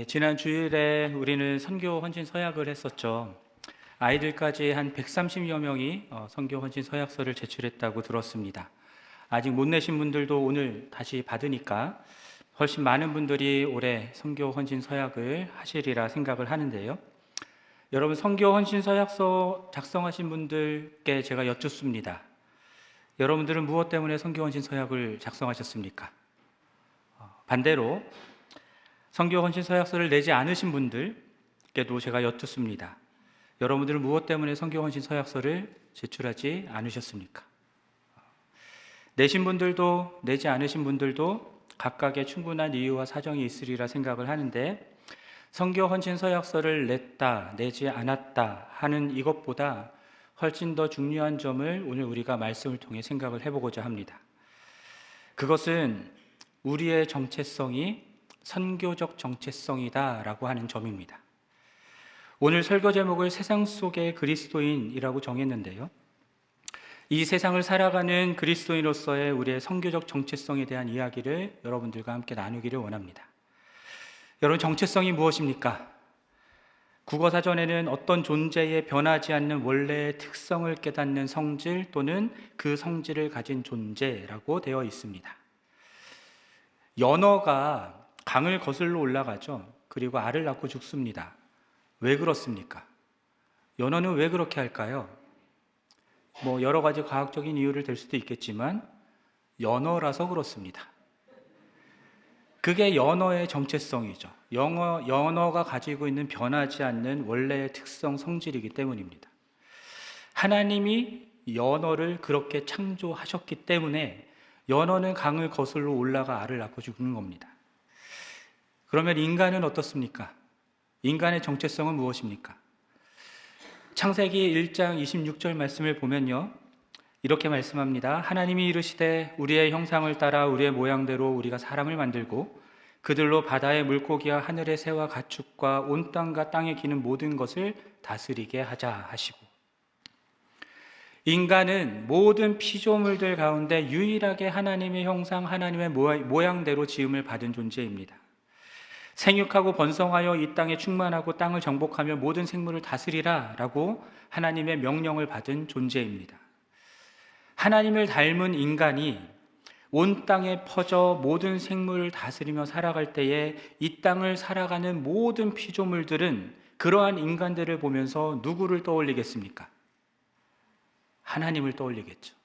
지난 주일에 우리는 선교 헌신 서약을 했었죠. 아이들까지 한 130여 명이 선교 헌신 서약서를 제출했다고 들었습니다. 아직 못 내신 분들도 오늘 다시 받으니까 훨씬 많은 분들이 올해 선교 헌신 서약을 하시리라 생각을 하는데요. 여러분, 선교 헌신 서약서 작성하신 분들께 제가 여쭙습니다. 여러분들은 무엇 때문에 선교 헌신 서약을 작성하셨습니까? 반대로 선교 헌신 서약서를 내지 않으신 분들께도 제가 여쭙습니다. 여러분들은 무엇 때문에 선교 헌신 서약서를 제출하지 않으셨습니까? 내신 분들도 내지 않으신 분들도 각각의 충분한 이유와 사정이 있으리라 생각을 하는데, 선교 헌신 서약서를 냈다, 내지 않았다 하는 이것보다 훨씬 더 중요한 점을 오늘 우리가 말씀을 통해 생각을 해보고자 합니다. 그것은 우리의 정체성이 선교적 정체성이다라고 하는 점입니다. 오늘 설교 제목을 세상 속의 그리스도인이라고 정했는데요. 이 세상을 살아가는 그리스도인으로서의 우리의 선교적 정체성에 대한 이야기를 여러분들과 함께 나누기를 원합니다. 여러분, 정체성이 무엇입니까? 국어사전에는 어떤 존재의 변하지 않는 원래의 특성을 깨닫는 성질 또는 그 성질을 가진 존재라고 되어 있습니다. 연어가 강을 거슬러 올라가죠. 그리고 알을 낳고 죽습니다. 왜 그렇습니까? 연어는 왜 그렇게 할까요? 여러 가지 과학적인 이유를 들 수도 있겠지만 연어라서 그렇습니다. 그게 연어의 정체성이죠. 연어가 가지고 있는 변하지 않는 원래의 특성, 성질이기 때문입니다. 하나님이 연어를 그렇게 창조하셨기 때문에 연어는 강을 거슬러 올라가 알을 낳고 죽는 겁니다. 그러면 인간은 어떻습니까? 인간의 정체성은 무엇입니까? 창세기 1장 26절 말씀을 보면요, 이렇게 말씀합니다. 하나님이 이르시되 우리의 형상을 따라 우리의 모양대로 우리가 사람을 만들고 그들로 바다의 물고기와 하늘의 새와 가축과 온 땅과 땅에 기는 모든 것을 다스리게 하자 하시고, 인간은 모든 피조물들 가운데 유일하게 하나님의 형상, 하나님의 모양대로 지음을 받은 존재입니다. 생육하고 번성하여 이 땅에 충만하고 땅을 정복하며 모든 생물을 다스리라 라고 하나님의 명령을 받은 존재입니다. 하나님을 닮은 인간이 온 땅에 퍼져 모든 생물을 다스리며 살아갈 때에 이 땅을 살아가는 모든 피조물들은 그러한 인간들을 보면서 누구를 떠올리겠습니까? 하나님을 떠올리겠죠.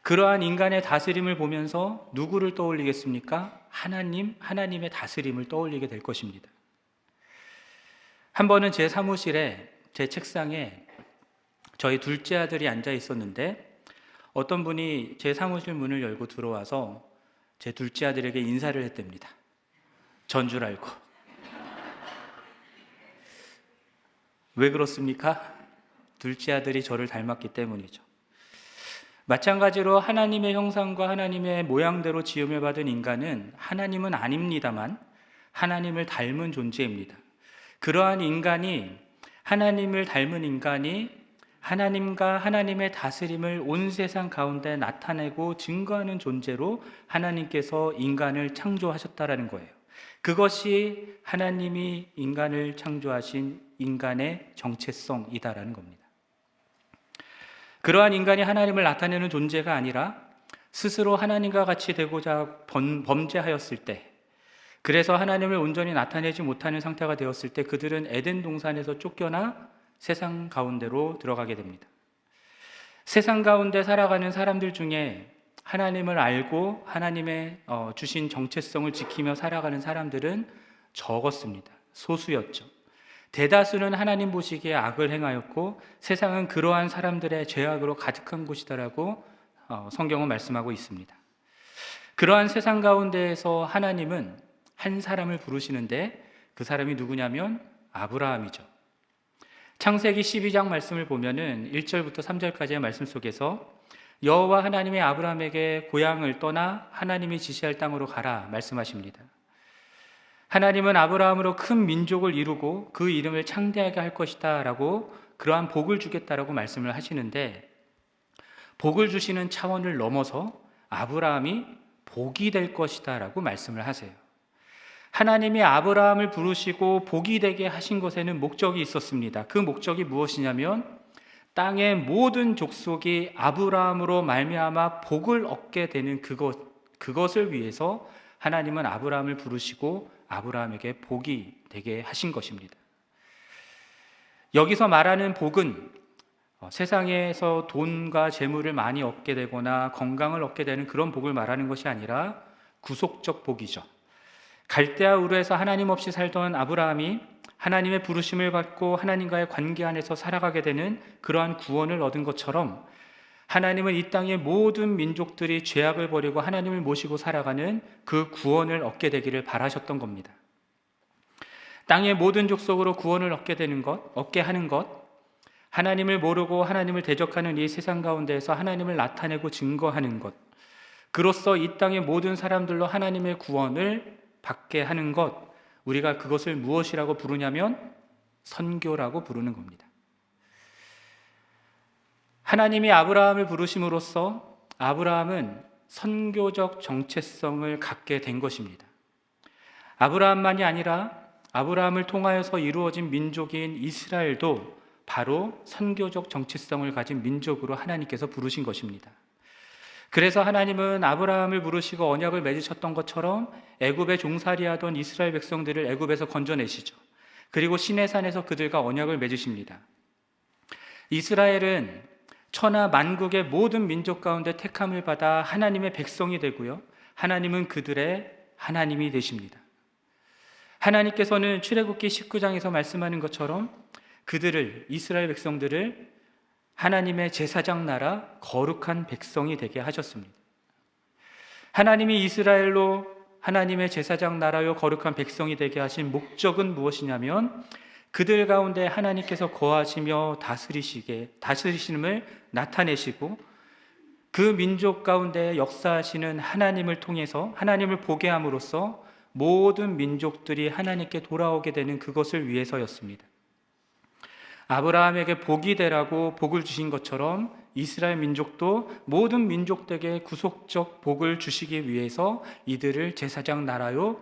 그러한 인간의 다스림을 보면서 누구를 떠올리겠습니까? 하나님의 다스림을 떠올리게 될 것입니다. 한 번은 제 사무실에, 제 책상에 저희 둘째 아들이 앉아 있었는데, 어떤 분이 제 사무실 문을 열고 들어와서 제 둘째 아들에게 인사를 했답니다. 전 줄 알고. 왜 그렇습니까? 둘째 아들이 저를 닮았기 때문이죠. 마찬가지로 하나님의 형상과 하나님의 모양대로 지음을 받은 인간은 하나님은 아닙니다만 하나님을 닮은 존재입니다. 그러한 인간이, 하나님을 닮은 인간이 하나님과 하나님의 다스림을 온 세상 가운데 나타내고 증거하는 존재로 하나님께서 인간을 창조하셨다라는 거예요. 그것이 하나님이 인간을 창조하신 인간의 정체성이다라는 겁니다. 그러한 인간이 하나님을 나타내는 존재가 아니라 스스로 하나님과 같이 되고자 범죄하였을 때, 그래서 하나님을 온전히 나타내지 못하는 상태가 되었을 때 그들은 에덴 동산에서 쫓겨나 세상 가운데로 들어가게 됩니다. 세상 가운데 살아가는 사람들 중에 하나님을 알고 하나님의 주신 정체성을 지키며 살아가는 사람들은 적었습니다. 소수였죠. 대다수는 하나님 보시기에 악을 행하였고 세상은 그러한 사람들의 죄악으로 가득한 곳이다라고 성경은 말씀하고 있습니다. 그러한 세상 가운데에서 하나님은 한 사람을 부르시는데 그 사람이 누구냐면 아브라함이죠. 창세기 12장 말씀을 보면은 1절부터 3절까지의 말씀 속에서 여호와 하나님이 아브라함에게 고향을 떠나 하나님이 지시할 땅으로 가라 말씀하십니다. 하나님은 아브라함으로 큰 민족을 이루고 그 이름을 창대하게 할 것이다 라고, 그러한 복을 주겠다라고 말씀을 하시는데, 복을 주시는 차원을 넘어서 아브라함이 복이 될 것이다 라고 말씀을 하세요. 하나님이 아브라함을 부르시고 복이 되게 하신 것에는 목적이 있었습니다. 그 목적이 무엇이냐면 땅의 모든 족속이 아브라함으로 말미암아 복을 얻게 되는 그것을 위해서 하나님은 아브라함을 부르시고 아브라함에게 복이 되게 하신 것입니다. 여기서 말하는 복은 세상에서 돈과 재물을 많이 얻게 되거나 건강을 얻게 되는 그런 복을 말하는 것이 아니라 구속적 복이죠. 갈대아 우르에서 하나님 없이 살던 아브라함이 하나님의 부르심을 받고 하나님과의 관계 안에서 살아가게 되는 그러한 구원을 얻은 것처럼 하나님은 이 땅의 모든 민족들이 죄악을 버리고 하나님을 모시고 살아가는 그 구원을 얻게 되기를 바라셨던 겁니다. 땅의 모든 족속으로 구원을 얻게 하는 것, 하나님을 모르고 하나님을 대적하는 이 세상 가운데에서 하나님을 나타내고 증거하는 것, 그로써 이 땅의 모든 사람들로 하나님의 구원을 받게 하는 것, 우리가 그것을 무엇이라고 부르냐면 선교라고 부르는 겁니다. 하나님이 아브라함을 부르심으로써 아브라함은 선교적 정체성을 갖게 된 것입니다. 아브라함만이 아니라 아브라함을 통하여서 이루어진 민족인 이스라엘도 바로 선교적 정체성을 가진 민족으로 하나님께서 부르신 것입니다. 그래서 하나님은 아브라함을 부르시고 언약을 맺으셨던 것처럼 애굽에 종살이하던 이스라엘 백성들을 애굽에서 건져내시죠. 그리고 시내산에서 그들과 언약을 맺으십니다. 이스라엘은 천하 만국의 모든 민족 가운데 택함을 받아 하나님의 백성이 되고요, 하나님은 그들의 하나님이 되십니다. 하나님께서는 출애굽기 19장에서 말씀하는 것처럼 그들을, 이스라엘 백성들을 하나님의 제사장 나라 거룩한 백성이 되게 하셨습니다. 하나님이 이스라엘로 하나님의 제사장 나라요 거룩한 백성이 되게 하신 목적은 무엇이냐면 그들 가운데 하나님께서 거하시며 다스리심을 나타내시고 그 민족 가운데 역사하시는 하나님을 통해서 하나님을 보게 함으로써 모든 민족들이 하나님께 돌아오게 되는 그것을 위해서였습니다. 아브라함에게 복이 되라고 복을 주신 것처럼 이스라엘 민족도 모든 민족들에게 구속적 복을 주시기 위해서 이들을 제사장 나라요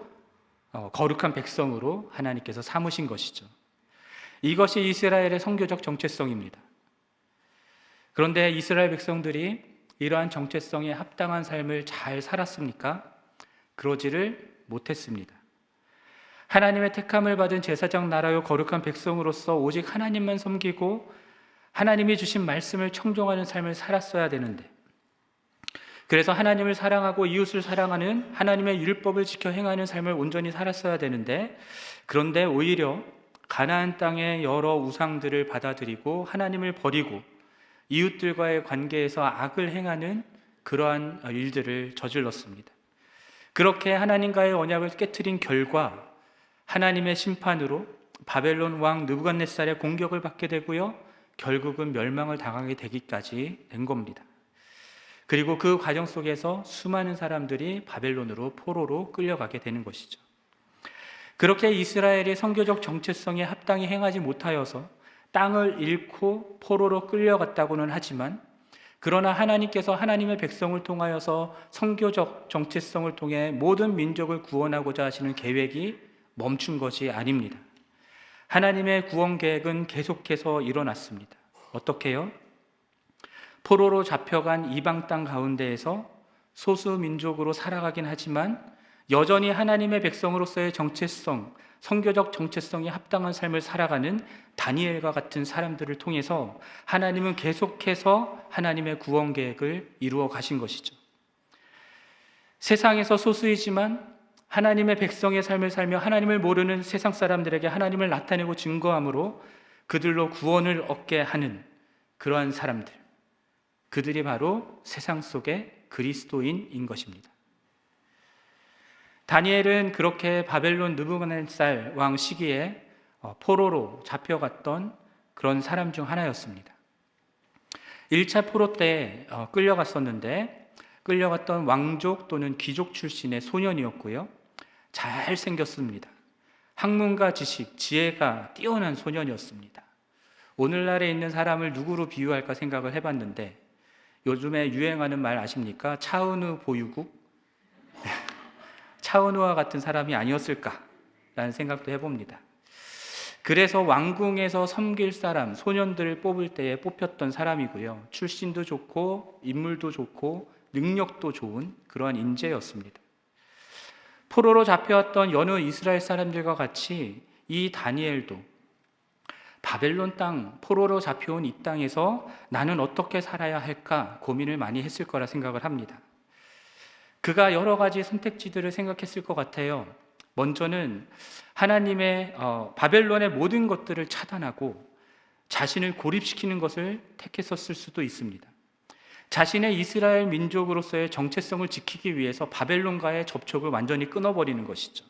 거룩한 백성으로 하나님께서 삼으신 것이죠. 이것이 이스라엘의 선교적 정체성입니다. 그런데 이스라엘 백성들이 이러한 정체성에 합당한 삶을 잘 살았습니까? 그러지를 못했습니다. 하나님의 택함을 받은 제사장 나라요 거룩한 백성으로서 오직 하나님만 섬기고 하나님이 주신 말씀을 청종하는 삶을 살았어야 되는데, 그래서 하나님을 사랑하고 이웃을 사랑하는 하나님의 율법을 지켜 행하는 삶을 온전히 살았어야 되는데, 그런데 오히려 가나안 땅의 여러 우상들을 받아들이고 하나님을 버리고 이웃들과의 관계에서 악을 행하는 그러한 일들을 저질렀습니다. 그렇게 하나님과의 언약을 깨트린 결과 하나님의 심판으로 바벨론 왕 느부갓네살의 공격을 받게 되고요, 결국은 멸망을 당하게 되기까지 된 겁니다. 그리고 그 과정 속에서 수많은 사람들이 바벨론으로 포로로 끌려가게 되는 것이죠. 그렇게 이스라엘이 선교적 정체성에 합당히 행하지 못하여서 땅을 잃고 포로로 끌려갔다고는 하지만, 그러나 하나님께서 하나님의 백성을 통하여서 선교적 정체성을 통해 모든 민족을 구원하고자 하시는 계획이 멈춘 것이 아닙니다. 하나님의 구원 계획은 계속해서 일어났습니다. 어떻게요? 포로로 잡혀간 이방 땅 가운데에서 소수 민족으로 살아가긴 하지만 여전히 하나님의 백성으로서의 정체성, 선교적 정체성에 합당한 삶을 살아가는 다니엘과 같은 사람들을 통해서 하나님은 계속해서 하나님의 구원 계획을 이루어 가신 것이죠. 세상에서 소수이지만 하나님의 백성의 삶을 살며 하나님을 모르는 세상 사람들에게 하나님을 나타내고 증거함으로 그들로 구원을 얻게 하는 그러한 사람들, 그들이 바로 세상 속의 그리스도인인 것입니다. 다니엘은 그렇게 바벨론 느부갓네살 왕 시기에 포로로 잡혀갔던 그런 사람 중 하나였습니다. 1차 포로 때 끌려갔었는데, 끌려갔던 왕족 또는 귀족 출신의 소년이었고요, 잘생겼습니다. 학문과 지식, 지혜가 뛰어난 소년이었습니다. 오늘날에 있는 사람을 누구로 비유할까 생각을 해봤는데, 요즘에 유행하는 말 아십니까? 차은우 보유국? 차은우와 같은 사람이 아니었을까 라는 생각도 해봅니다. 그래서 왕궁에서 섬길 사람, 소년들을 뽑을 때에 뽑혔던 사람이고요. 출신도 좋고 인물도 좋고 능력도 좋은 그러한 인재였습니다. 포로로 잡혀왔던 여느 이스라엘 사람들과 같이 이 다니엘도 바벨론 땅, 포로로 잡혀온 이 땅에서 나는 어떻게 살아야 할까 고민을 많이 했을 거라 생각을 합니다. 그가 여러 가지 선택지들을 생각했을 것 같아요. 먼저는 하나님의 바벨론의 모든 것들을 차단하고 자신을 고립시키는 것을 택했었을 수도 있습니다. 자신의 이스라엘 민족으로서의 정체성을 지키기 위해서 바벨론과의 접촉을 완전히 끊어버리는 것이죠.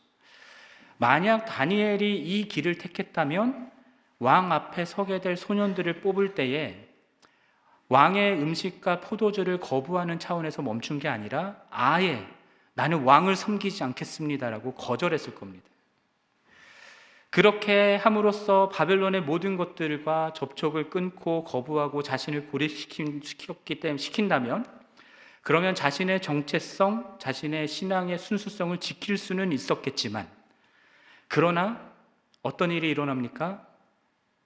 만약 다니엘이 이 길을 택했다면 왕 앞에 서게 될 소년들을 뽑을 때에 왕의 음식과 포도주를 거부하는 차원에서 멈춘 게 아니라 아예 나는 왕을 섬기지 않겠습니다라고 거절했을 겁니다. 그렇게 함으로써 바벨론의 모든 것들과 접촉을 끊고 거부하고 자신을 시킨다면 그러면 자신의 정체성, 자신의 신앙의 순수성을 지킬 수는 있었겠지만 그러나 어떤 일이 일어납니까?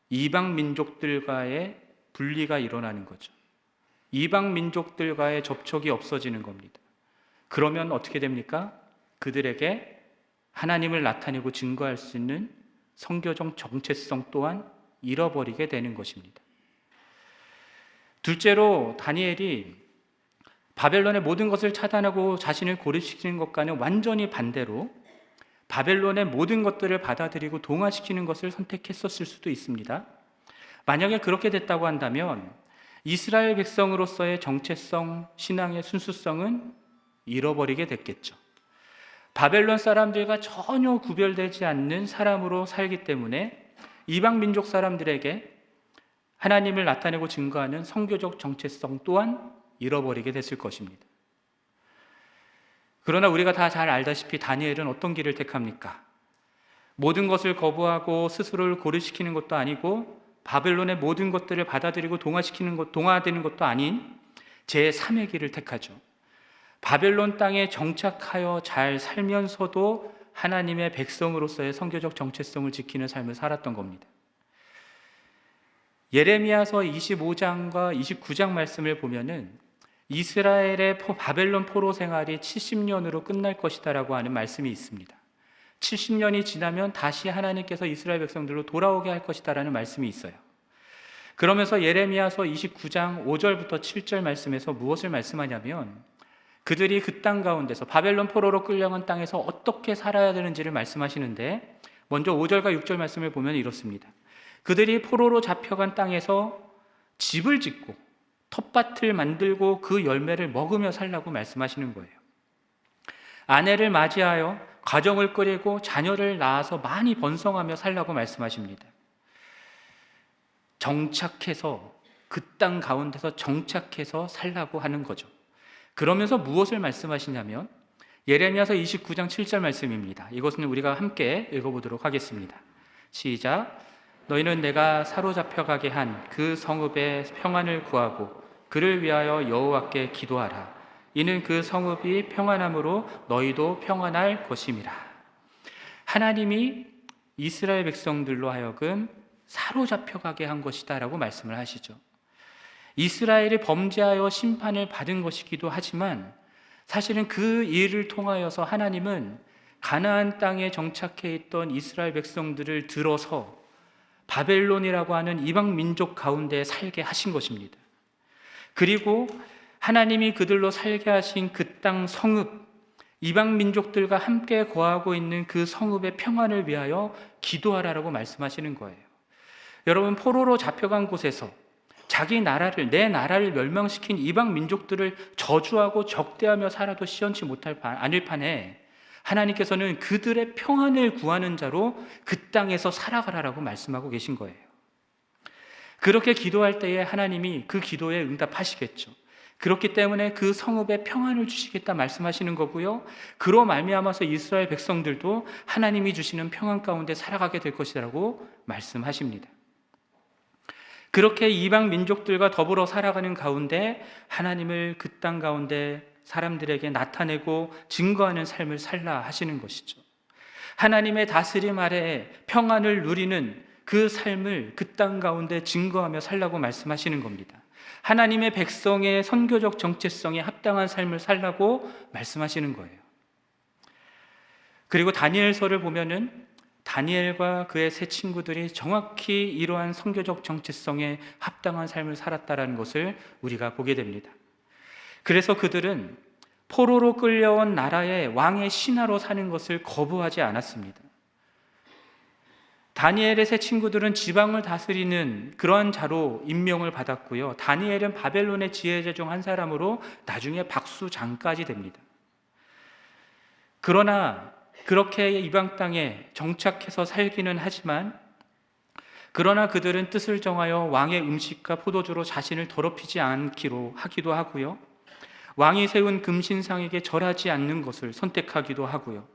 이방 민족들과의 분리가 일어나는 거죠. 이방 민족들과의 접촉이 없어지는 겁니다. 그러면 어떻게 됩니까? 그들에게 하나님을 나타내고 증거할 수 있는 선교적 정체성 또한 잃어버리게 되는 것입니다. 둘째로 다니엘이 바벨론의 모든 것을 차단하고 자신을 고립시키는 것과는 완전히 반대로 바벨론의 모든 것들을 받아들이고 동화시키는 것을 선택했었을 수도 있습니다. 만약에 그렇게 됐다고 한다면 이스라엘 백성으로서의 정체성, 신앙의 순수성은 잃어버리게 됐겠죠. 바벨론 사람들과 전혀 구별되지 않는 사람으로 살기 때문에 이방 민족 사람들에게 하나님을 나타내고 증거하는 선교적 정체성 또한 잃어버리게 됐을 것입니다. 그러나 우리가 다 잘 알다시피 다니엘은 어떤 길을 택합니까? 모든 것을 거부하고 스스로를 고립시키는 것도 아니고 바벨론의 모든 것들을 받아들이고 동화되는 것도 아닌 제3의 길을 택하죠. 바벨론 땅에 정착하여 잘 살면서도 하나님의 백성으로서의 선교적 정체성을 지키는 삶을 살았던 겁니다. 예레미야서 25장과 29장 말씀을 보면은 이스라엘의 바벨론 포로 생활이 70년으로 끝날 것이다라고 하는 말씀이 있습니다. 70년이 지나면 다시 하나님께서 이스라엘 백성들로 돌아오게 할 것이다라는 말씀이 있어요. 그러면서 예레미야서 29장 5절부터 7절 말씀에서 무엇을 말씀하냐면 그들이 그 땅 가운데서 바벨론 포로로 끌려간 땅에서 어떻게 살아야 되는지를 말씀하시는데 먼저 5절과 6절 말씀을 보면 이렇습니다. 그들이 포로로 잡혀간 땅에서 집을 짓고 텃밭을 만들고 그 열매를 먹으며 살라고 말씀하시는 거예요. 아내를 맞이하여 가정을 꾸리고 자녀를 낳아서 많이 번성하며 살라고 말씀하십니다. 정착해서 그 땅 가운데서 정착해서 살라고 하는 거죠. 그러면서 무엇을 말씀하시냐면 예레미야서 29장 7절 말씀입니다. 이것은 우리가 함께 읽어보도록 하겠습니다. 시작. 너희는 내가 사로잡혀가게 한 그 성읍의 평안을 구하고 그를 위하여 여호와께 기도하라. 이는 그 성읍이 평안함으로 너희도 평안할 것임이라. 하나님이 이스라엘 백성들로 하여금 사로잡혀가게 한 것이다 라고 말씀을 하시죠. 이스라엘이 범죄하여 심판을 받은 것이기도 하지만 사실은 그 일을 통하여서 하나님은 가나안 땅에 정착해 있던 이스라엘 백성들을 들어서 바벨론이라고 하는 이방 민족 가운데 살게 하신 것입니다. 그리고 하나님이 그들로 살게 하신 그 땅 성읍, 이방 민족들과 함께 거하고 있는 그 성읍의 평안을 위하여 기도하라라고 말씀하시는 거예요. 여러분, 포로로 잡혀간 곳에서 자기 나라를, 내 나라를 멸망시킨 이방 민족들을 저주하고 적대하며 살아도 시원치 않을 판에 하나님께서는 그들의 평안을 구하는 자로 그 땅에서 살아가라라고 말씀하고 계신 거예요. 그렇게 기도할 때에 하나님이 그 기도에 응답하시겠죠. 그렇기 때문에 그 성읍에 평안을 주시겠다 말씀하시는 거고요. 그로 말미암아서 이스라엘 백성들도 하나님이 주시는 평안 가운데 살아가게 될 것이라고 말씀하십니다. 그렇게 이방 민족들과 더불어 살아가는 가운데 하나님을 그 땅 가운데 사람들에게 나타내고 증거하는 삶을 살라 하시는 것이죠. 하나님의 다스림 아래 평안을 누리는 그 삶을 그 땅 가운데 증거하며 살라고 말씀하시는 겁니다. 하나님의 백성의 선교적 정체성에 합당한 삶을 살라고 말씀하시는 거예요. 그리고 다니엘서를 보면은 다니엘과 그의 세 친구들이 정확히 이러한 선교적 정체성에 합당한 삶을 살았다는 것을 우리가 보게 됩니다. 그래서 그들은 포로로 끌려온 나라의 왕의 신하로 사는 것을 거부하지 않았습니다. 다니엘의 세 친구들은 지방을 다스리는 그러한 자로 임명을 받았고요. 다니엘은 바벨론의 지혜자 중 한 사람으로 나중에 박수장까지 됩니다. 그러나 그렇게 이방 땅에 정착해서 살기는 하지만 그러나 그들은 뜻을 정하여 왕의 음식과 포도주로 자신을 더럽히지 않기로 하기도 하고요. 왕이 세운 금신상에게 절하지 않는 것을 선택하기도 하고요.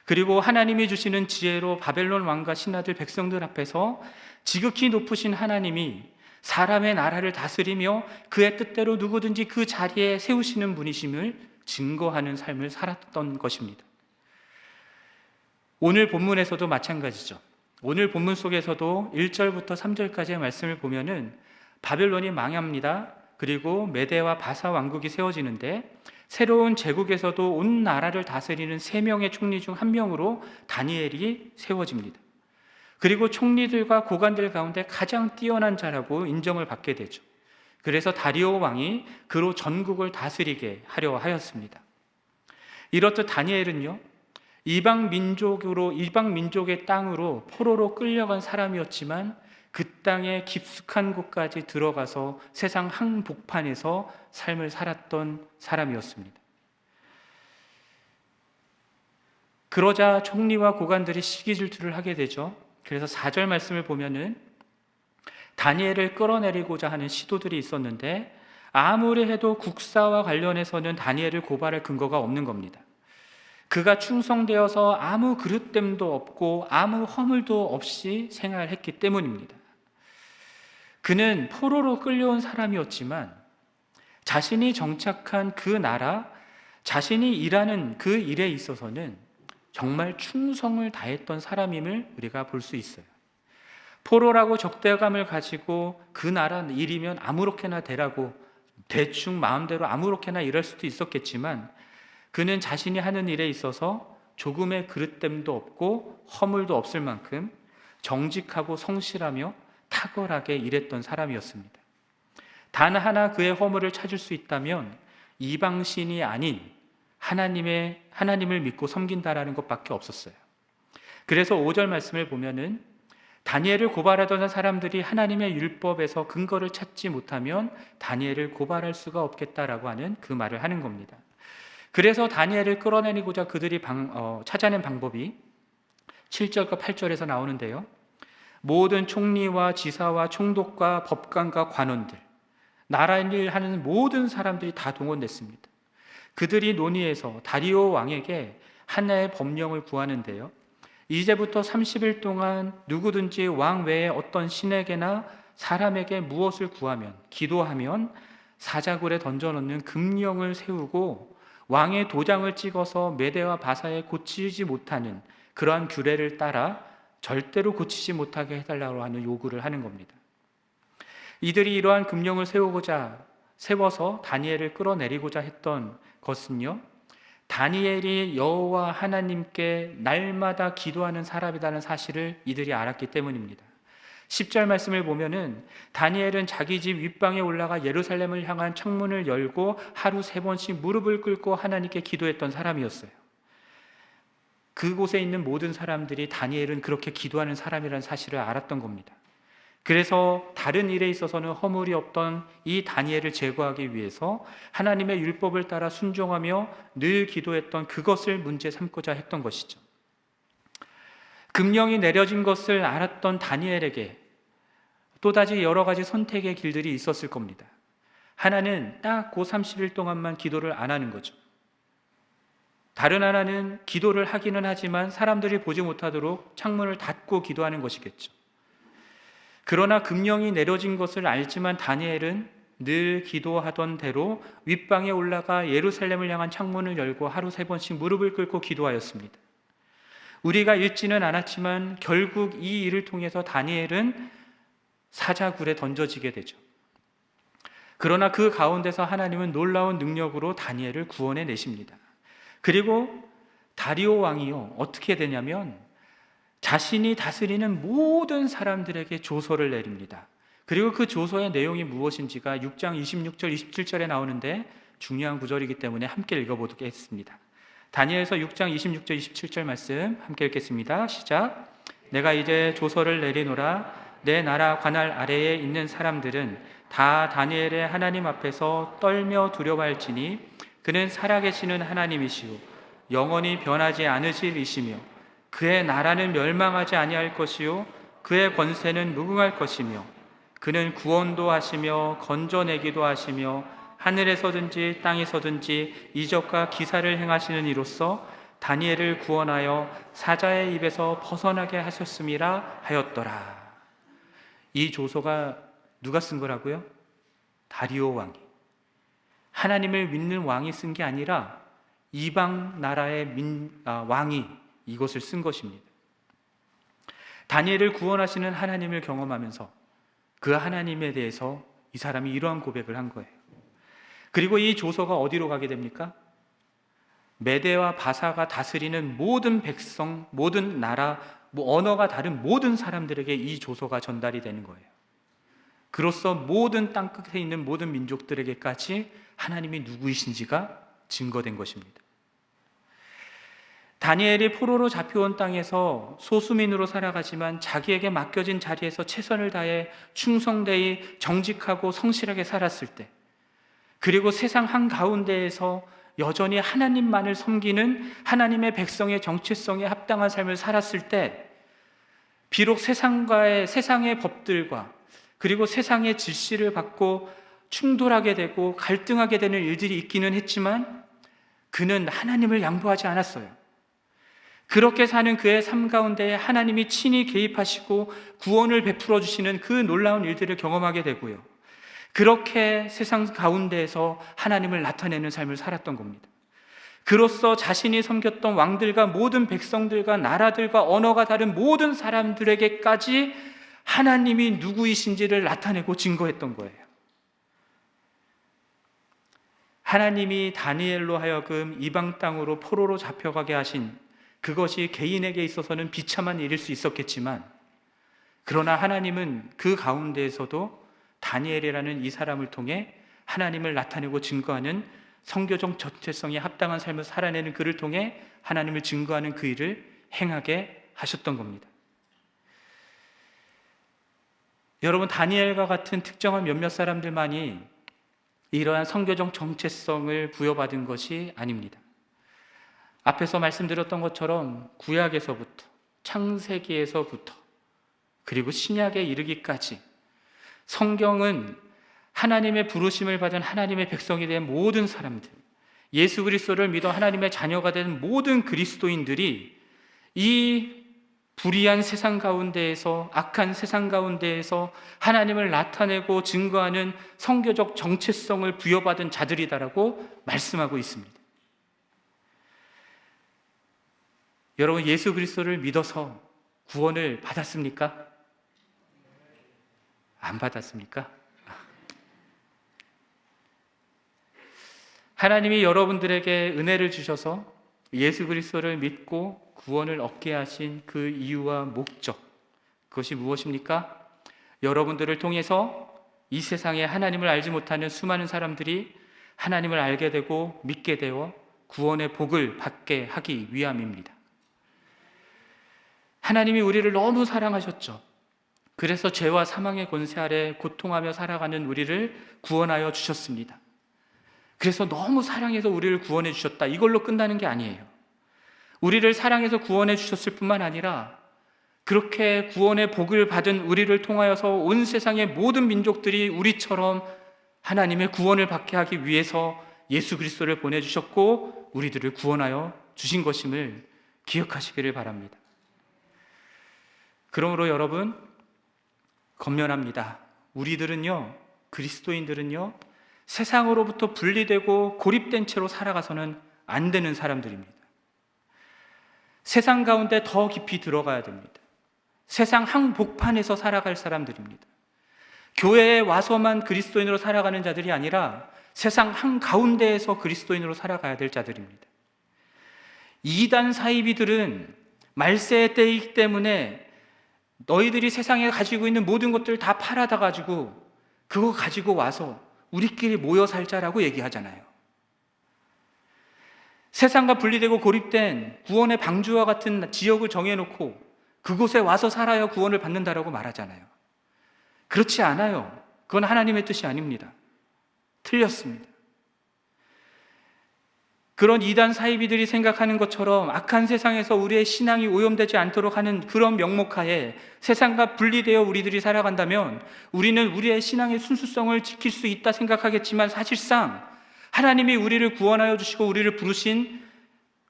그리고 하나님이 주시는 지혜로 바벨론 왕과 신하들 백성들 앞에서 지극히 높으신 하나님이 사람의 나라를 다스리며 그의 뜻대로 누구든지 그 자리에 세우시는 분이심을 증거하는 삶을 살았던 것입니다. 오늘 본문에서도 마찬가지죠. 오늘 본문 속에서도 1절부터 3절까지의 말씀을 보면은 바벨론이 망합니다. 그리고 메대와 바사 왕국이 세워지는데 새로운 제국에서도 온 나라를 다스리는 3명의 총리 중 1명으로 다니엘이 세워집니다. 그리고 총리들과 고관들 가운데 가장 뛰어난 자라고 인정을 받게 되죠. 그래서 다리오 왕이 그로 전국을 다스리게 하려 하였습니다. 이렇듯 다니엘은요, 이방 민족의 땅으로 포로로 끌려간 사람이었지만 그 땅의 깊숙한 곳까지 들어가서 세상 한복판에서 삶을 살았던 사람이었습니다. 그러자 총리와 고관들이 시기질투를 하게 되죠. 그래서 4절 말씀을 보면은 다니엘을 끌어내리고자 하는 시도들이 있었는데 아무리 해도 국사와 관련해서는 다니엘을 고발할 근거가 없는 겁니다. 그가 충성되어서 아무 그릇됨도 없고 아무 허물도 없이 생활했기 때문입니다. 그는 포로로 끌려온 사람이었지만 자신이 정착한 그 나라, 자신이 일하는 그 일에 있어서는 정말 충성을 다했던 사람임을 우리가 볼 수 있어요. 포로라고 적대감을 가지고 그 나라 일이면 아무렇게나 되라고 대충 마음대로 아무렇게나 일할 수도 있었겠지만 그는 자신이 하는 일에 있어서 조금의 그릇됨도 없고 허물도 없을 만큼 정직하고 성실하며 탁월하게 일했던 사람이었습니다. 단 하나 그의 허물을 찾을 수 있다면 이방신이 아닌 하나님을 믿고 섬긴다라는 것밖에 없었어요. 그래서 5절 말씀을 보면은 다니엘을 고발하던 사람들이 하나님의 율법에서 근거를 찾지 못하면 다니엘을 고발할 수가 없겠다라고 하는 그 말을 하는 겁니다. 그래서 다니엘을 끌어내리고자 그들이 찾아낸 방법이 7절과 8절에서 나오는데요. 모든 총리와 지사와 총독과 법관과 관원들, 나라 일 하는 모든 사람들이 다 동원됐습니다. 그들이 논의해서 다리오 왕에게 하나의 법령을 구하는데요. 이제부터 30일 동안 누구든지 왕 외에 어떤 신에게나 사람에게 무엇을 구하면, 기도하면 사자굴에 던져넣는 금령을 세우고 왕의 도장을 찍어서 메대와 바사에 고치지 못하는 그러한 규례를 따라 절대로 고치지 못하게 해달라고 하는 요구를 하는 겁니다. 이들이 이러한 금령을 세워서 다니엘을 끌어내리고자 했던 것은요, 다니엘이 여호와 하나님께 날마다 기도하는 사람이라는 사실을 이들이 알았기 때문입니다. 10절 말씀을 보면은 다니엘은 자기 집 윗방에 올라가 예루살렘을 향한 창문을 열고 하루 3번씩 무릎을 꿇고 하나님께 기도했던 사람이었어요. 그곳에 있는 모든 사람들이 다니엘은 그렇게 기도하는 사람이라는 사실을 알았던 겁니다. 그래서 다른 일에 있어서는 허물이 없던 이 다니엘을 제거하기 위해서 하나님의 율법을 따라 순종하며 늘 기도했던 그것을 문제 삼고자 했던 것이죠. 금령이 내려진 것을 알았던 다니엘에게 또다시 여러 가지 선택의 길들이 있었을 겁니다. 하나는 딱 그 30일 동안만 기도를 안 하는 거죠. 다른 하나는 기도를 하기는 하지만 사람들이 보지 못하도록 창문을 닫고 기도하는 것이겠죠. 그러나 금령이 내려진 것을 알지만 다니엘은 늘 기도하던 대로 윗방에 올라가 예루살렘을 향한 창문을 열고 하루 3번씩 무릎을 꿇고 기도하였습니다. 우리가 읽지는 않았지만 결국 이 일을 통해서 다니엘은 사자굴에 던져지게 되죠. 그러나 그 가운데서 하나님은 놀라운 능력으로 다니엘을 구원해 내십니다. 그리고 다리오 왕이요, 어떻게 되냐면 자신이 다스리는 모든 사람들에게 조서를 내립니다. 그리고 그 조서의 내용이 무엇인지가 6장 26절, 27절에 나오는데 중요한 구절이기 때문에 함께 읽어보겠습니다. 다니엘서 6장 26절, 27절 말씀 함께 읽겠습니다. 시작. 내가 이제 조서를 내리노라. 내 나라 관할 아래에 있는 사람들은 다 다니엘의 하나님 앞에서 떨며 두려워할지니 그는 살아계시는 하나님이시오 영원히 변하지 않으실 이시며 그의 나라는 멸망하지 아니할 것이요 그의 권세는 무궁할 것이며 그는 구원도 하시며 건져내기도 하시며 하늘에서든지 땅에서든지 이적과 기사를 행하시는 이로써 다니엘을 구원하여 사자의 입에서 벗어나게 하셨음이라 하였더라. 이 조서가 누가 쓴 거라고요? 다리오 왕이. 하나님을 믿는 왕이 쓴 게 아니라 이방 나라의 왕이 이것을 쓴 것입니다. 다니엘을 구원하시는 하나님을 경험하면서 그 하나님에 대해서 이 사람이 이러한 고백을 한 거예요. 그리고 이 조서가 어디로 가게 됩니까? 메대와 바사가 다스리는 모든 백성, 모든 나라, 언어가 다른 모든 사람들에게 이 조서가 전달이 되는 거예요. 그로써 모든 땅끝에 있는 모든 민족들에게까지 하나님이 누구이신지가 증거된 것입니다. 다니엘이 포로로 잡혀온 땅에서 소수민으로 살아가지만 자기에게 맡겨진 자리에서 최선을 다해 충성되이 정직하고 성실하게 살았을 때, 그리고 세상 한가운데에서 여전히 하나님만을 섬기는 하나님의 백성의 정체성에 합당한 삶을 살았을 때, 비록 세상의 법들과 그리고 세상의 질시를 받고 충돌하게 되고 갈등하게 되는 일들이 있기는 했지만 그는 하나님을 양보하지 않았어요. 그렇게 사는 그의 삶 가운데 하나님이 친히 개입하시고 구원을 베풀어 주시는 그 놀라운 일들을 경험하게 되고요. 그렇게 세상 가운데에서 하나님을 나타내는 삶을 살았던 겁니다. 그로써 자신이 섬겼던 왕들과 모든 백성들과 나라들과 언어가 다른 모든 사람들에게까지 하나님이 누구이신지를 나타내고 증거했던 거예요. 하나님이 다니엘로 하여금 이방 땅으로 포로로 잡혀가게 하신 그것이 개인에게 있어서는 비참한 일일 수 있었겠지만, 그러나 하나님은 그 가운데에서도 다니엘이라는 이 사람을 통해 하나님을 나타내고 증거하는 성교적 정체성에 합당한 삶을 살아내는 그를 통해 하나님을 증거하는 그 일을 행하게 하셨던 겁니다. 여러분, 다니엘과 같은 특정한 몇몇 사람들만이 이러한 성교적 정체성을 부여받은 것이 아닙니다. 앞에서 말씀드렸던 것처럼 구약에서부터, 창세기에서부터, 그리고 신약에 이르기까지 성경은 하나님의 부르심을 받은 하나님의 백성이 된 모든 사람들, 예수 그리스도를 믿어 하나님의 자녀가 된 모든 그리스도인들이 이 불의한 세상 가운데에서, 악한 세상 가운데에서 하나님을 나타내고 증거하는 성교적 정체성을 부여받은 자들이다라고 말씀하고 있습니다. 여러분, 예수 그리스도를 믿어서 구원을 받았습니까? 안 받았습니까? 하나님이 여러분들에게 은혜를 주셔서 예수 그리스도를 믿고 구원을 얻게 하신 그 이유와 목적, 그것이 무엇입니까? 여러분들을 통해서 이 세상에 하나님을 알지 못하는 수많은 사람들이 하나님을 알게 되고 믿게 되어 구원의 복을 받게 하기 위함입니다. 하나님이 우리를 너무 사랑하셨죠. 그래서 죄와 사망의 권세 아래 고통하며 살아가는 우리를 구원하여 주셨습니다. 그래서 너무 사랑해서 우리를 구원해 주셨다, 이걸로 끝나는 게 아니에요. 우리를 사랑해서 구원해 주셨을 뿐만 아니라 그렇게 구원의 복을 받은 우리를 통하여서 온 세상의 모든 민족들이 우리처럼 하나님의 구원을 받게 하기 위해서 예수 그리스도를 보내주셨고 우리들을 구원하여 주신 것임을 기억하시기를 바랍니다. 그러므로 여러분, 검면합니다. 우리들은요, 그리스도인들은요, 세상으로부터 분리되고 고립된 채로 살아가서는 안 되는 사람들입니다. 세상 가운데 더 깊이 들어가야 됩니다. 세상 한복판에서 살아갈 사람들입니다. 교회에 와서만 그리스도인으로 살아가는 자들이 아니라 세상 한가운데에서 그리스도인으로 살아가야 될 자들입니다. 이단 사이비들은 말세의 때이기 때문에 너희들이 세상에 가지고 있는 모든 것들 다 팔아다 가지고 그거 가지고 와서 우리끼리 모여 살자라고 얘기하잖아요. 세상과 분리되고 고립된 구원의 방주와 같은 지역을 정해놓고 그곳에 와서 살아야 구원을 받는다라고 말하잖아요. 그렇지 않아요. 그건 하나님의 뜻이 아닙니다. 틀렸습니다. 그런 이단 사이비들이 생각하는 것처럼 악한 세상에서 우리의 신앙이 오염되지 않도록 하는 그런 명목하에 세상과 분리되어 우리들이 살아간다면 우리는 우리의 신앙의 순수성을 지킬 수 있다 생각하겠지만 사실상 하나님이 우리를 구원하여 주시고 우리를 부르신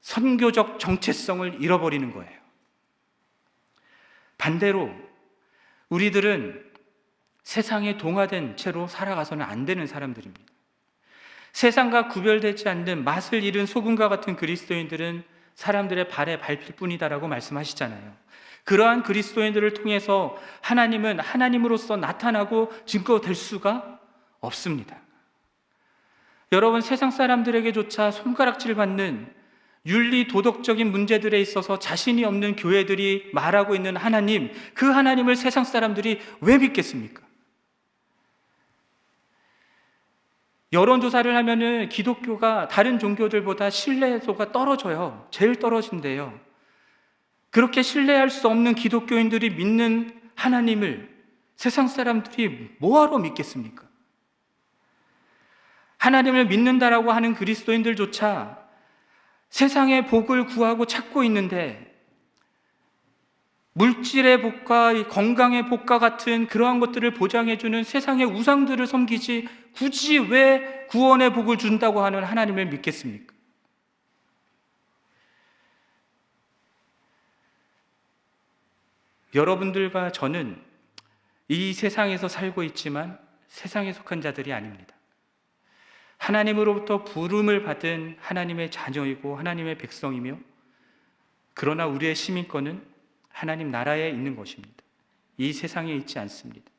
선교적 정체성을 잃어버리는 거예요. 반대로 우리들은 세상에 동화된 채로 살아가서는 안 되는 사람들입니다. 세상과 구별되지 않는 맛을 잃은 소금과 같은 그리스도인들은 사람들의 발에 밟힐 뿐이다라고 말씀하시잖아요. 그러한 그리스도인들을 통해서 하나님은 하나님으로서 나타나고 증거될 수가 없습니다. 여러분, 세상 사람들에게조차 손가락질 받는 윤리 도덕적인 문제들에 있어서 자신이 없는 교회들이 말하고 있는 하나님, 그 하나님을 세상 사람들이 왜 믿겠습니까? 여론조사를 하면은 기독교가 다른 종교들보다 신뢰도가 떨어져요. 제일 떨어진대요. 그렇게 신뢰할 수 없는 기독교인들이 믿는 하나님을 세상 사람들이 뭐하러 믿겠습니까? 하나님을 믿는다라고 하는 그리스도인들조차 세상의 복을 구하고 찾고 있는데 물질의 복과 건강의 복과 같은 그러한 것들을 보장해주는 세상의 우상들을 섬기지 굳이 왜 구원의 복을 준다고 하는 하나님을 믿겠습니까? 여러분들과 저는 이 세상에서 살고 있지만 세상에 속한 자들이 아닙니다. 하나님으로부터 부름을 받은 하나님의 자녀이고 하나님의 백성이며 그러나 우리의 시민권은 하나님 나라에 있는 것입니다. 이 세상에 있지 않습니다.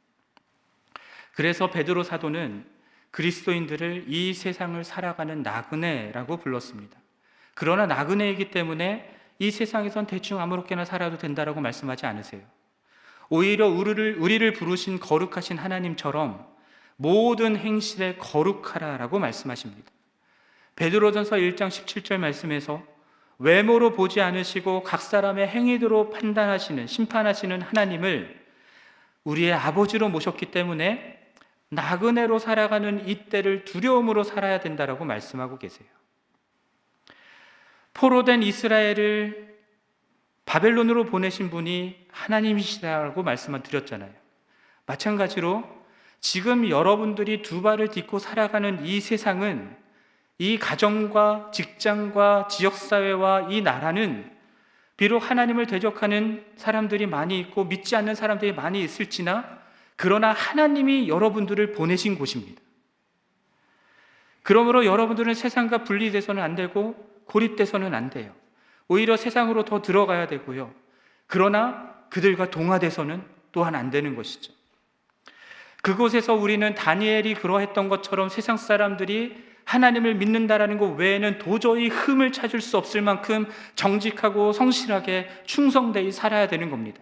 그래서 베드로 사도는 그리스도인들을 이 세상을 살아가는 나그네라고 불렀습니다. 그러나 나그네이기 때문에 이 세상에선 대충 아무렇게나 살아도 된다라고 말씀하지 않으세요. 오히려 우리를 부르신 거룩하신 하나님처럼 모든 행실에 거룩하라라고 말씀하십니다. 베드로전서 1장 17절 말씀에서 외모로 보지 않으시고 각 사람의 행위대로 판단하시는, 심판하시는 하나님을 우리의 아버지로 모셨기 때문에 나그네로 살아가는 이때를 두려움으로 살아야 된다라고 말씀하고 계세요. 포로된 이스라엘을 바벨론으로 보내신 분이 하나님이시라고 말씀을 드렸잖아요. 마찬가지로 지금 여러분들이 두 발을 딛고 살아가는 이 세상은 이 가정과 직장과 지역사회와 이 나라는 비록 하나님을 대적하는 사람들이 많이 있고 믿지 않는 사람들이 많이 있을지나 그러나 하나님이 여러분들을 보내신 곳입니다. 그러므로 여러분들은 세상과 분리돼서는 안 되고 고립돼서는 안 돼요. 오히려 세상으로 더 들어가야 되고요. 그러나 그들과 동화돼서는 또한 안 되는 것이죠. 그곳에서 우리는 다니엘이 그러했던 것처럼 세상 사람들이 하나님을 믿는다라는 것 외에는 도저히 흠을 찾을 수 없을 만큼 정직하고 성실하게 충성되이 살아야 되는 겁니다.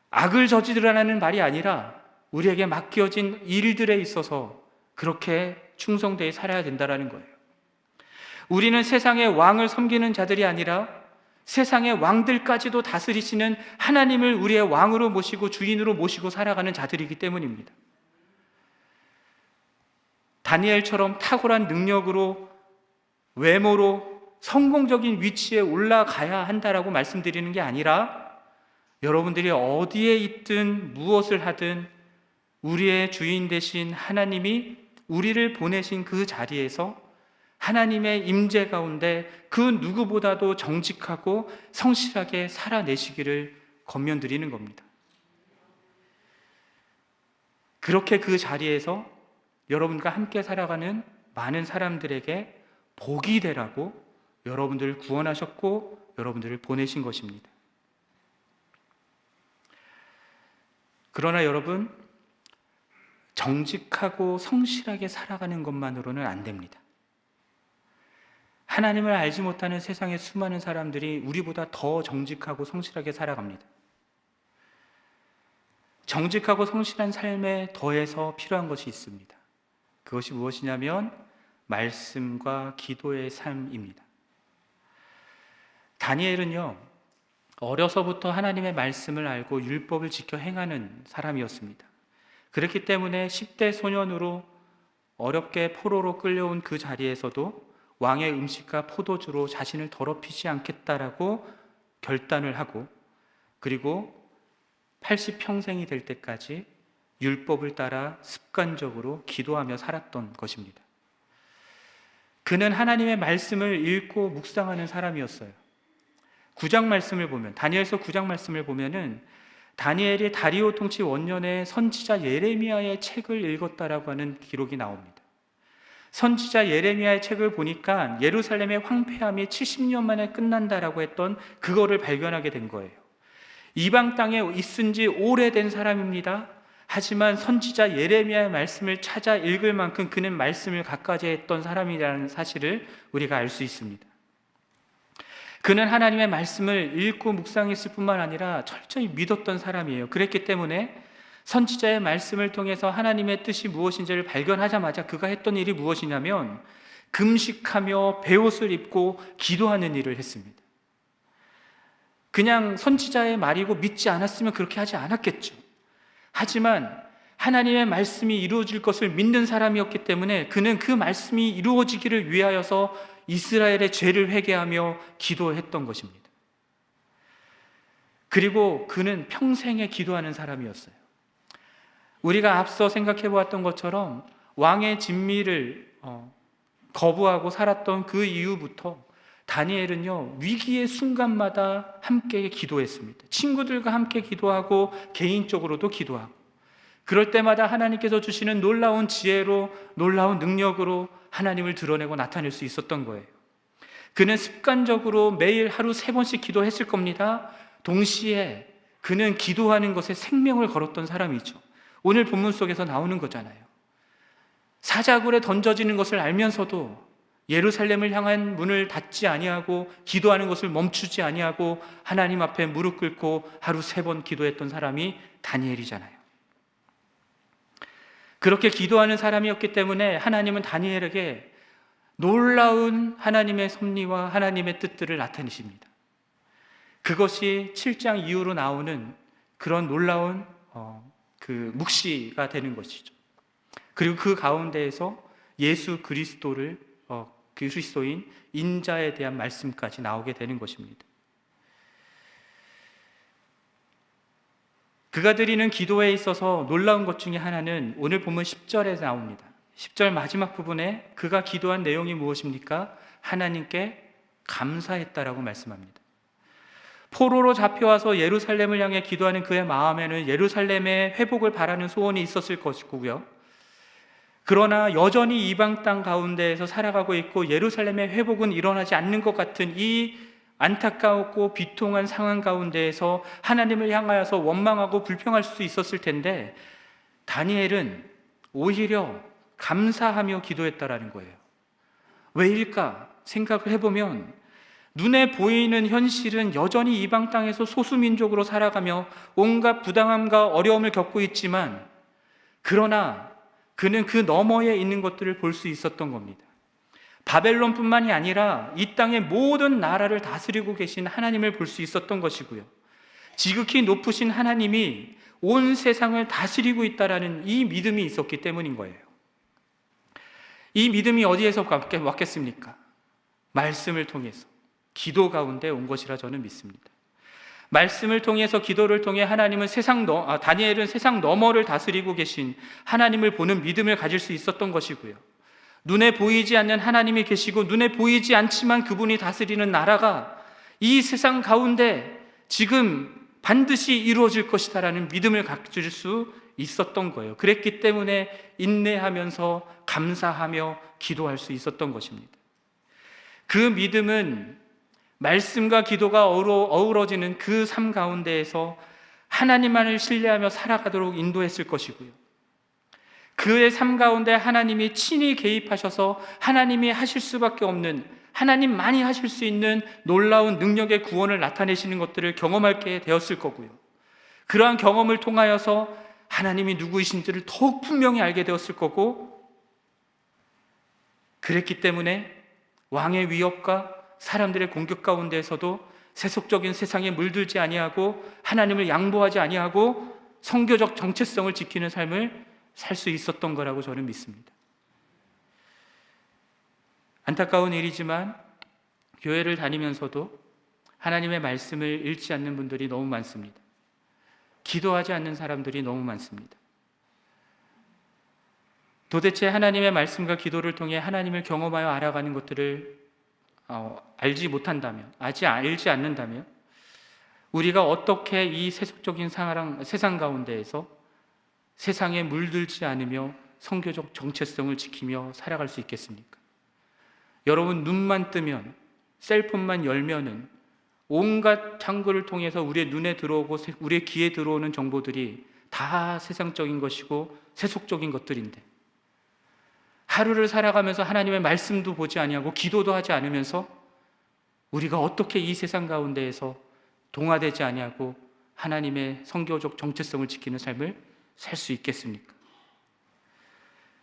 악을 저지르라는 말이 아니라 우리에게 맡겨진 일들에 있어서 그렇게 충성되이 살아야 된다라는 거예요. 우리는 세상의 왕을 섬기는 자들이 아니라 세상의 왕들까지도 다스리시는 하나님을 우리의 왕으로 모시고 주인으로 모시고 살아가는 자들이기 때문입니다. 다니엘처럼 탁월한 능력으로 외모로 성공적인 위치에 올라가야 한다라고 말씀드리는 게 아니라 여러분들이 어디에 있든 무엇을 하든 우리의 주인 되신 하나님이 우리를 보내신 그 자리에서 하나님의 임재 가운데 그 누구보다도 정직하고 성실하게 살아내시기를 권면드리는 겁니다. 그렇게 그 자리에서 여러분과 함께 살아가는 많은 사람들에게 복이 되라고 여러분들을 구원하셨고 여러분들을 보내신 것입니다. 그러나 여러분, 정직하고 성실하게 살아가는 것만으로는 안 됩니다. 하나님을 알지 못하는 세상의 수많은 사람들이 우리보다 더 정직하고 성실하게 살아갑니다. 정직하고 성실한 삶에 더해서 필요한 것이 있습니다. 그것이 무엇이냐면 말씀과 기도의 삶입니다. 다니엘은요, 어려서부터 하나님의 말씀을 알고 율법을 지켜 행하는 사람이었습니다. 그렇기 때문에 10대 소년으로 어렵게 포로로 끌려온 그 자리에서도 왕의 음식과 포도주로 자신을 더럽히지 않겠다라고 결단을 하고, 그리고 80평생이 될 때까지 율법을 따라 습관적으로 기도하며 살았던 것입니다. 그는 하나님의 말씀을 읽고 묵상하는 사람이었어요. 9장 말씀을 보면, 다니엘서 9장 말씀을 보면은 다니엘이 다리오 통치 원년에 선지자 예레미야의 책을 읽었다라고 하는 기록이 나옵니다. 선지자 예레미야의 책을 보니까 예루살렘의 황폐함이 70년 만에 끝난다라고 했던 그거를 발견하게 된 거예요. 이방 땅에 있은 지 오래된 사람입니다. 하지만 선지자 예레미야의 말씀을 찾아 읽을 만큼 그는 말씀을 갖가지 했던 사람이라는 사실을 우리가 알 수 있습니다. 그는 하나님의 말씀을 읽고 묵상했을 뿐만 아니라 철저히 믿었던 사람이에요. 그랬기 때문에 선지자의 말씀을 통해서 하나님의 뜻이 무엇인지를 발견하자마자 그가 했던 일이 무엇이냐면 금식하며 베옷을 입고 기도하는 일을 했습니다. 그냥 선지자의 말이고 믿지 않았으면 그렇게 하지 않았겠죠. 하지만 하나님의 말씀이 이루어질 것을 믿는 사람이었기 때문에 그는 그 말씀이 이루어지기를 위하여서 이스라엘의 죄를 회개하며 기도했던 것입니다. 그리고 그는 평생에 기도하는 사람이었어요. 우리가 앞서 생각해 보았던 것처럼 왕의 진미를 거부하고 살았던 그 이후부터 다니엘은요, 위기의 순간마다 함께 기도했습니다. 친구들과 함께 기도하고 개인적으로도 기도하고, 그럴 때마다 하나님께서 주시는 놀라운 지혜로, 놀라운 능력으로 하나님을 드러내고 나타낼 수 있었던 거예요. 그는 습관적으로 매일 하루 3번씩 기도했을 겁니다. 동시에 그는 기도하는 것에 생명을 걸었던 사람이죠. 오늘 본문 속에서 나오는 거잖아요. 사자굴에 던져지는 것을 알면서도 예루살렘을 향한 문을 닫지 아니하고 기도하는 것을 멈추지 아니하고 하나님 앞에 무릎 꿇고 하루 3번 기도했던 사람이 다니엘이잖아요. 그렇게 기도하는 사람이었기 때문에 하나님은 다니엘에게 놀라운 하나님의 섭리와 하나님의 뜻들을 나타내십니다. 그것이 7장 이후로 나오는 그런 놀라운 그 묵시가 되는 것이죠. 그리고 그 가운데에서 예수 그리스도를 그리스도인 인자에 대한 말씀까지 나오게 되는 것입니다. 그가 드리는 기도에 있어서 놀라운 것 중에 하나는 오늘 본문 10절에 나옵니다. 10절 마지막 부분에 그가 기도한 내용이 무엇입니까? 하나님께 감사했다라고 말씀합니다. 포로로 잡혀와서 예루살렘을 향해 기도하는 그의 마음에는 예루살렘의 회복을 바라는 소원이 있었을 것이고요. 그러나 여전히 이방 땅 가운데에서 살아가고 있고 예루살렘의 회복은 일어나지 않는 것 같은 이 안타까웠고 비통한 상황 가운데에서 하나님을 향하여서 원망하고 불평할 수 있었을 텐데 다니엘은 오히려 감사하며 기도했다라는 거예요. 왜일까 생각을 해보면 눈에 보이는 현실은 여전히 이방 땅에서 소수민족으로 살아가며 온갖 부당함과 어려움을 겪고 있지만 그러나 그는 그 너머에 있는 것들을 볼 수 있었던 겁니다. 바벨론뿐만이 아니라 이 땅의 모든 나라를 다스리고 계신 하나님을 볼 수 있었던 것이고요. 지극히 높으신 하나님이 온 세상을 다스리고 있다라는 이 믿음이 있었기 때문인 거예요. 이 믿음이 어디에서 왔겠습니까? 말씀을 통해서 기도 가운데 온 것이라 저는 믿습니다. 말씀을 통해서 기도를 통해 하나님은 다니엘은 세상 너머를 다스리고 계신 하나님을 보는 믿음을 가질 수 있었던 것이고요. 눈에 보이지 않는 하나님이 계시고 눈에 보이지 않지만 그분이 다스리는 나라가 이 세상 가운데 지금 반드시 이루어질 것이다라는 믿음을 가질 수 있었던 거예요. 그랬기 때문에 인내하면서 감사하며 기도할 수 있었던 것입니다. 그 믿음은 말씀과 기도가 어우러지는 그 삶 가운데에서 하나님만을 신뢰하며 살아가도록 인도했을 것이고요. 그의 삶 가운데 하나님이 친히 개입하셔서 하나님이 하실 수밖에 없는, 하나님만이 하실 수 있는 놀라운 능력의 구원을 나타내시는 것들을 경험하게 되었을 거고요. 그러한 경험을 통하여서 하나님이 누구이신지를 더욱 분명히 알게 되었을 거고, 그랬기 때문에 왕의 위협과 사람들의 공격 가운데에서도 세속적인 세상에 물들지 아니하고 하나님을 양보하지 아니하고 성교적 정체성을 지키는 삶을 살 수 있었던 거라고 저는 믿습니다. 안타까운 일이지만 교회를 다니면서도 하나님의 말씀을 읽지 않는 분들이 너무 많습니다. 기도하지 않는 사람들이 너무 많습니다. 도대체 하나님의 말씀과 기도를 통해 하나님을 경험하여 알아가는 것들을 알지 못한다면, 아직 알지 않는다면 우리가 어떻게 이 세속적인 세상 가운데에서 세상에 물들지 않으며 성교적 정체성을 지키며 살아갈 수 있겠습니까? 여러분, 눈만 뜨면, 셀폰만 열면은 온갖 창구를 통해서 우리의 눈에 들어오고 우리의 귀에 들어오는 정보들이 다 세상적인 것이고 세속적인 것들인데, 하루를 살아가면서 하나님의 말씀도 보지 아니하고 기도도 하지 않으면서 우리가 어떻게 이 세상 가운데에서 동화되지 아니하고 하나님의 성교적 정체성을 지키는 삶을 살 수 있겠습니까?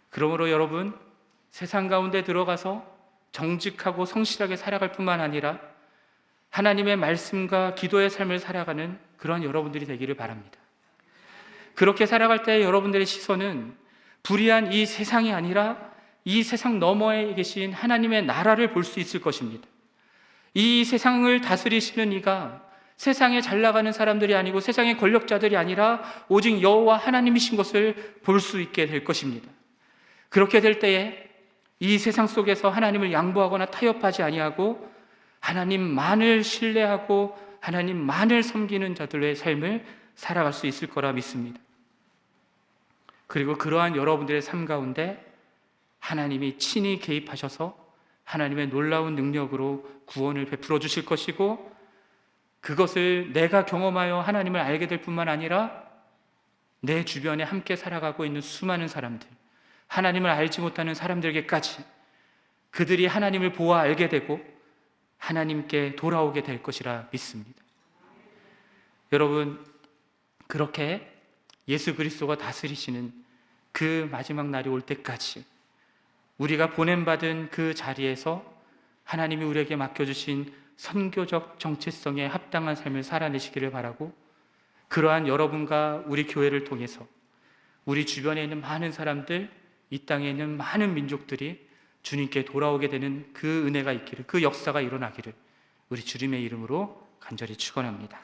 그러므로 여러분, 세상 가운데 들어가서 정직하고 성실하게 살아갈 뿐만 아니라 하나님의 말씀과 기도의 삶을 살아가는 그런 여러분들이 되기를 바랍니다. 그렇게 살아갈 때 여러분들의 시선은 불의한 이 세상이 아니라 이 세상 너머에 계신 하나님의 나라를 볼 수 있을 것입니다. 이 세상을 다스리시는 이가 세상에 잘 나가는 사람들이 아니고 세상의 권력자들이 아니라 오직 여호와 하나님이신 것을 볼 수 있게 될 것입니다. 그렇게 될 때에 이 세상 속에서 하나님을 양보하거나 타협하지 아니하고 하나님만을 신뢰하고 하나님만을 섬기는 자들의 삶을 살아갈 수 있을 거라 믿습니다. 그리고 그러한 여러분들의 삶 가운데 하나님이 친히 개입하셔서 하나님의 놀라운 능력으로 구원을 베풀어 주실 것이고, 그것을 내가 경험하여 하나님을 알게 될 뿐만 아니라 내 주변에 함께 살아가고 있는 수많은 사람들, 하나님을 알지 못하는 사람들에게까지 그들이 하나님을 보아 알게 되고 하나님께 돌아오게 될 것이라 믿습니다. 여러분, 그렇게 예수 그리스도가 다스리시는 그 마지막 날이 올 때까지 우리가 보냄받은 그 자리에서 하나님이 우리에게 맡겨주신 선교적 정체성에 합당한 삶을 살아내시기를 바라고, 그러한 여러분과 우리 교회를 통해서 우리 주변에 있는 많은 사람들, 이 땅에 있는 많은 민족들이 주님께 돌아오게 되는 그 은혜가 있기를, 그 역사가 일어나기를 우리 주님의 이름으로 간절히 축원합니다.